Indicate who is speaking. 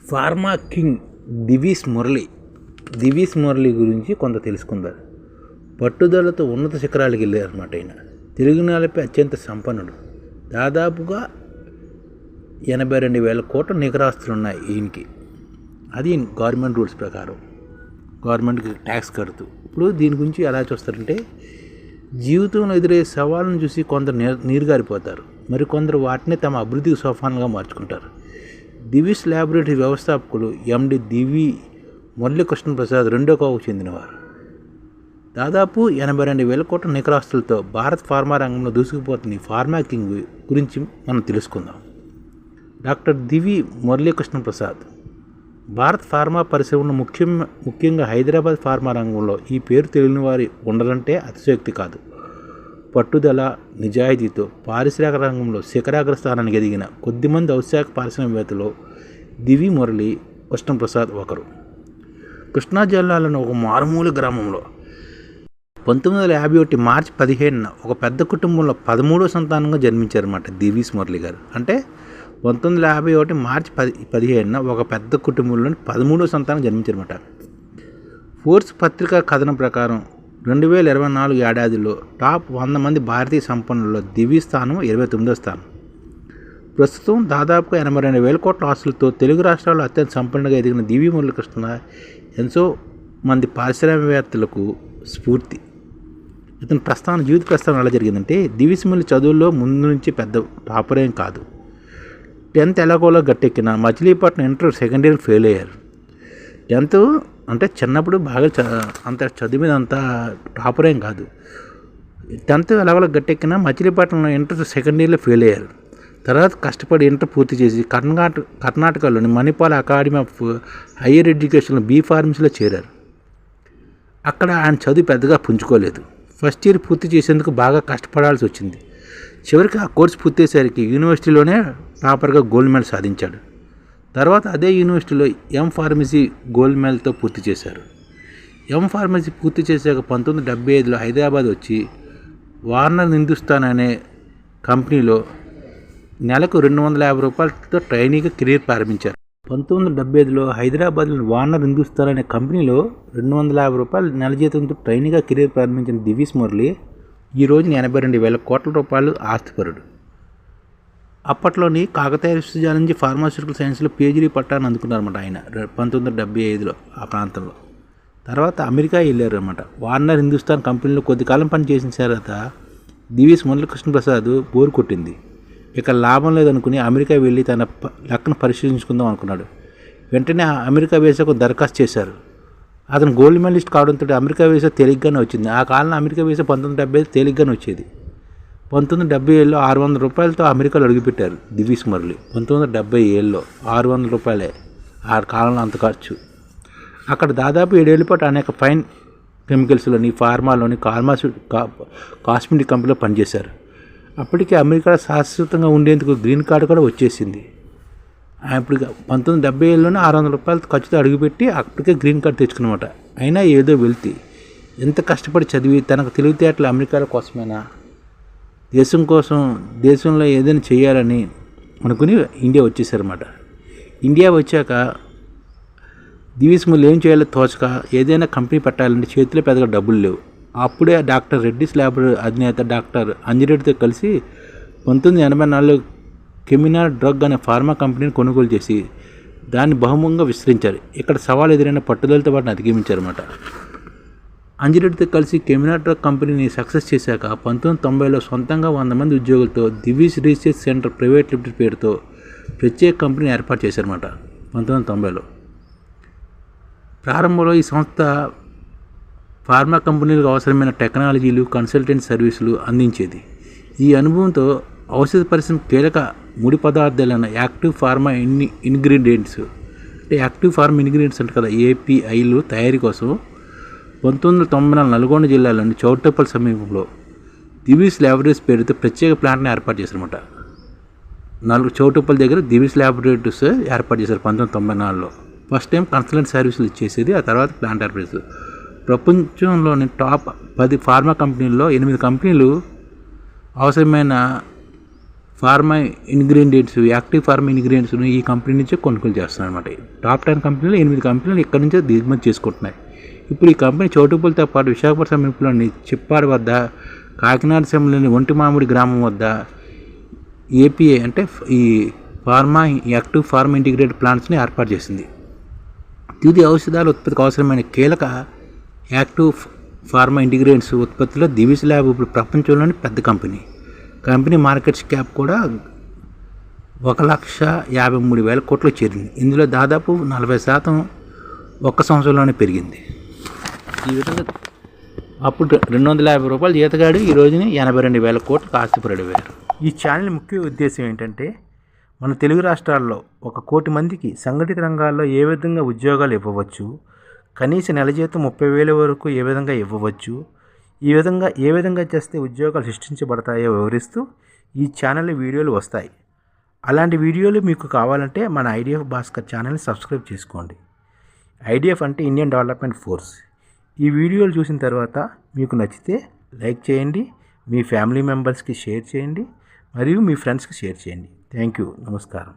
Speaker 1: Pharma king Divi's Murali గురించి కొంత తెలుసుకుందాం. పట్టుదలతో ఉన్నత శిఖరాలకు వెళ్ళారన్నమాట. ఆయన తెలుగు నేలపై అత్యంత సంపన్నుడు. దాదాపుగా 82,000 కోట్ల నికరాస్తులు ఉన్నాయి ఈయనకి. అది గవర్నమెంట్ రూల్స్ ప్రకారం గవర్నమెంట్కి ట్యాక్స్ కడుతూ. ఇప్పుడు దీని గురించి ఎలా చూస్తారంటే, జీవితంలో ఎదురయ్యే సవాళ్ళను చూసి కొందరు నీరుగారిపోతారు, మరికొందరు వాటిని తమ అభివృద్ధికి సోపానంగా మార్చుకుంటారు. దివీస్ ల్యాబొరేటరీ వ్యవస్థాపకులు ఎండి దివి మురళీకృష్ణ ప్రసాద్ రెండో కోవకు చెందినవారు. దాదాపు 82,000 కోట్ల నికరాస్తులతో భారత్ ఫార్మా రంగంలో దూసుకుపోతున్న ఈ ఫార్మా కింగ్ గురించి మనం తెలుసుకుందాం. డాక్టర్ దివి మురళీకృష్ణ ప్రసాద్ భారత్ ఫార్మా పరిశ్రమలో ముఖ్యంగా హైదరాబాద్ ఫార్మా రంగంలో ఈ పేరు తెలియని వారి ఉండరంటే అతిశయోక్తి కాదు. పట్టుదల, నిజాయితీతో పారిశ్రామిక రంగంలో శిఖరాగ్ర స్థానానికి ఎదిగిన కొద్దిమంది ఔత్సాహిక పారిశ్రామికవేత్తలో దివి మురళీ కృష్ణప్రసాద్ ఒకరు. కృష్ణా జిల్లాలోని ఒక మారుమూల గ్రామంలో 1951 మార్చి 15న ఒక పెద్ద కుటుంబంలో 13వ సంతానంగా జన్మించారన్నమాట దివీస్ మురళి గారు. అంటే 1951 మార్చి 15న ఒక పెద్ద కుటుంబంలోని 13వ సంతానం జన్మించారన్నమాట. ఫోర్బ్స్ పత్రికా కథనం ప్రకారం 2024 ఏడాదిలో టాప్ 100 మంది భారతీయ సంపన్నుల్లో దివి స్థానం 29వ స్థానం. ప్రస్తుతం దాదాపుగా 82,000 కోట్ల ఆస్తులతో తెలుగు రాష్ట్రాల్లో అత్యంత సంపన్నుగా ఎదిగిన దివి మురళీకృష్ణ ఎంతో మంది పారిశ్రామికవేత్తలకు స్ఫూర్తి. ఇతని జీవిత ప్రస్థానం ఎలా జరిగిందంటే, దివీస్ మురళి చదువుల్లో ముందు నుంచి పెద్ద టాపరేం కాదు. 10th ఎలాగోలా గట్టెక్కిన Machilipatnam inter second year fail అయ్యారు. 10th అంటే చిన్నప్పుడు బాగా అంత చదువు మీద అంత టాపరేం కాదు. 10th ఎలాగోలా గట్టెక్కిన మచిలీపట్నంలో ఇంటర్ సెకండ్ ఇయర్లో ఫెయిల్ అయ్యారు. తర్వాత కష్టపడి ఇంటర్ పూర్తి చేసి కర్ణాటకలోని మణిపాల్ అకాడమీ ఆఫ్ హయ్యర్ ఎడ్యుకేషన్లో B.Pharmacy చేరారు. అక్కడ ఆయన చదువు పెద్దగా పుంజుకోలేదు. ఫస్ట్ ఇయర్ పూర్తి చేసేందుకు బాగా కష్టపడాల్సి వచ్చింది. చివరికి ఆ కోర్సు పూర్తయ్యేసరికి యూనివర్సిటీలోనే టాపర్గా గోల్డ్ మెడల్ సాధించాడు. తర్వాత అదే యూనివర్సిటీలో M.Pharmacy గోల్డ్ మెడల్తో పూర్తి చేశారు. M.Pharmacy పూర్తి చేశాక 1975లో హైదరాబాద్ వచ్చి వార్నర్ హిందుస్థాన్ అనే కంపెనీలో నెలకు 250 రూపాయలతో ట్రైనీగా కెరీర్ ప్రారంభించారు. 1975లో హైదరాబాద్లోని వార్నర్ హిందుస్థాన్ అనే కంపెనీలో 250 రూపాయల నెల జీతంతో ట్రైనీగా కెరీర్ ప్రారంభించిన దివీస్ మురళి ఈ రోజున 82,000 కోట్ల రూపాయలు ఆస్తిపరుడు. అప్పట్లోని కాకతీయ విశ్వవిద్యాలయం నుంచి ఫార్మాస్యూటికల్ సైన్స్లో PhD పట్టాన్ని అందుకున్నారన్నమాట ఆయన 1975లో ఆ ప్రాంతంలో. తర్వాత అమెరికా వెళ్ళారు అన్నమాట. వార్నర్ హిందుస్థాన్ కంపెనీలో కొద్ది కాలం పనిచేసిన తర్వాత దివీస్ మురళీకృష్ణ ప్రసాద్ బోరు కొట్టింది. ఇక లాభం లేదనుకుని అమెరికా వెళ్ళి తన లెక్కను పరిశీలించుకుందాం అనుకున్నాడు. వెంటనే అమెరికా వీసాకు దరఖాస్తు చేశారు. అతను గోల్డ్ మెడలిస్ట్ కావడంతో అమెరికా వీసా తేలిగ్గానే వచ్చింది. ఆ కాలంలో అమెరికా వీసా 1975 తేలిగ్గానే వచ్చేది. 1977లో 600 రూపాయలతో అమెరికాలో అడుగుపెట్టారు దివీస్ మురళి. 1977లో 600 రూపాయలే ఆ కాలంలో అంత ఖర్చు. అక్కడ దాదాపు 7 ఏళ్ల పాటు అనేక ఫైన్ కెమికల్స్లోని ఫార్మాలోని కాస్మెటిక్ కంపెనీలో పనిచేశారు. అప్పటికే అమెరికాలో శాశ్వతంగా ఉండేందుకు గ్రీన్ కార్డు కూడా వచ్చేసింది. ఇప్పుడు 1977లోనే 600 రూపాయల ఖర్చుతో అడుగుపెట్టి అప్పటికే గ్రీన్ కార్డు తెచ్చుకున్నమాట. అయినా ఏదో వెళ్తే ఎంత కష్టపడి చదివి తనకు తెలివితేటలు అమెరికాల కోసమైనా దేశం కోసం దేశంలో ఏదైనా చేయాలని అనుకుని ఇండియా వచ్చేసారన్నమాట. ఇండియా వచ్చాక దివీస్ మురళి ఏం చేయాలో తోచక ఏదైనా కంపెనీ పెట్టాలంటే చేతిలో పెద్దగా డబ్బులు లేవు. అప్పుడే డాక్టర్ రెడ్డిస్ ల్యాబొరేటరీ అధినేత డాక్టర్ అంజిరెడ్డితో కలిసి 1984లో కెమినా డ్రగ్ అనే ఫార్మా కంపెనీని కొనుగోలు చేసి దాన్ని బహుముఖంగా విస్తరించారు. ఇక్కడ సవాలు ఎదురైన పట్టుదలతో వాటిని అధిగమించారన్నమాట. అంజిరెడ్డితో కలిసి కెమినా డ్రగ్ కంపెనీని సక్సెస్ చేశాక 1990లో సొంతంగా 100 మంది ఉద్యోగులతో Divi's research centre private limited పేరుతో ప్రత్యేక కంపెనీని ఏర్పాటు చేశారన్నమాట 1990లో. ప్రారంభంలో ఈ సంస్థ ఫార్మా కంపెనీలకు అవసరమైన టెక్నాలజీలు, కన్సల్టెంట్ సర్వీసులు అందించేది. ఈ అనుభవంతో ఔషధ పరిశ్రమ కీలక ముడి పదార్థాలైన యాక్టివ్ ఫార్మా ఇంగ్రీడియంట్స్ అంటే కదా APIలు తయారీ కోసం 1994 నల్గొండ జిల్లాలోని చౌటుప్పల్ సమీపంలో దివీస్ ల్యాబొరేటరీస్ పేరుతో ప్రత్యేక ప్లాంట్ని ఏర్పాటు చేశారన్నమాట. చౌటుప్పల్ దగ్గర దివీస్ ల్యాబొరేటరీస్ ఏర్పాటు చేశారు 1994లో. ఫస్ట్ టైం కన్సల్టెంట్ సర్వీసులు ఇచ్చేసేది, ఆ తర్వాత ప్లాంట్ ఏర్పాటు చేశారు. ప్రపంచంలోని టాప్ 10 ఫార్మా కంపెనీల్లో 8 కంపెనీలు అవసరమైన ఫార్మా ఇంగ్రీడియంట్స్, యాక్టివ్ ఫార్మా ఇంగ్రీడియంట్స్ను ఈ కంపెనీ నుంచే కొనుగోలు చేస్తున్నాయి అనమాట. టాప్ 10 కంపెనీలు 8 కంపెనీలు ఇక్కడ నుంచే దిగుమతి చేసుకుంటున్నాయి. ఇప్పుడు ఈ కంపెనీ చౌటుప్పలతో పాటు విశాఖపట్నం సమీపంలోని చిప్పాడు వద్ద, కాకినాడ సమీపంలోని ఒంటిమామిడి గ్రామం వద్ద ఏపీఏ అంటే ఈ యాక్టివ్ ఫార్మా ఇంటిగ్రేటెడ్ ప్లాంట్స్ని ఏర్పాటు చేసింది. తుది ఔషధాల ఉత్పత్తికి అవసరమైన కీలక యాక్టివ్ ఫార్మా ఇంటిగ్రేట్స్ ఉత్పత్తిలో దివీస్ ల్యాబ్ ఇప్పుడు ప్రపంచంలోని పెద్ద కంపెనీ మార్కెట్ క్యాప్ కూడా 1,53,000 కోట్లు చేరింది. ఇందులో దాదాపు 40% ఒక్క సంవత్సరంలోనే పెరిగింది. ఈ విధంగా అప్పుడు 250 రూపాయలు జీతగాడు ఈ రోజుని 82,000 కోట్లకు ఆస్తిపరుడయ్యారు. ఈ ఛానల్ ముఖ్య ఉద్దేశం ఏంటంటే మన తెలుగు రాష్ట్రాల్లో 1 కోటి మందికి సంఘటిత రంగాల్లో ఏ విధంగా ఉద్యోగాలు ఇవ్వవచ్చు, కనీస నెల జీతం 30,000 వరకు ఏ విధంగా ఇవ్వవచ్చు, ఏ విధంగా చేస్తే ఉద్యోగాలు సృష్టించబడతాయో వివరిస్తూ ఈ ఛానల్ వీడియోలు వస్తాయి. అలాంటి వీడియోలు మీకు కావాలంటే మన ఐడిఎఫ్ భాస్కర్ ఛానల్ని సబ్స్క్రైబ్ చేసుకోండి. ఐడిఎఫ్ అంటే ఇండియన్ డెవలప్మెంట్ ఫోర్స్. ఈ వీడియోలు చూసిన తర్వాత మీకు నచ్చితే లైక్ చేయండి, మీ ఫ్యామిలీ మెంబర్స్కి షేర్ చేయండి, మరియు మీ ఫ్రెండ్స్కి షేర్ చేయండి. Thank you. నమస్కారం.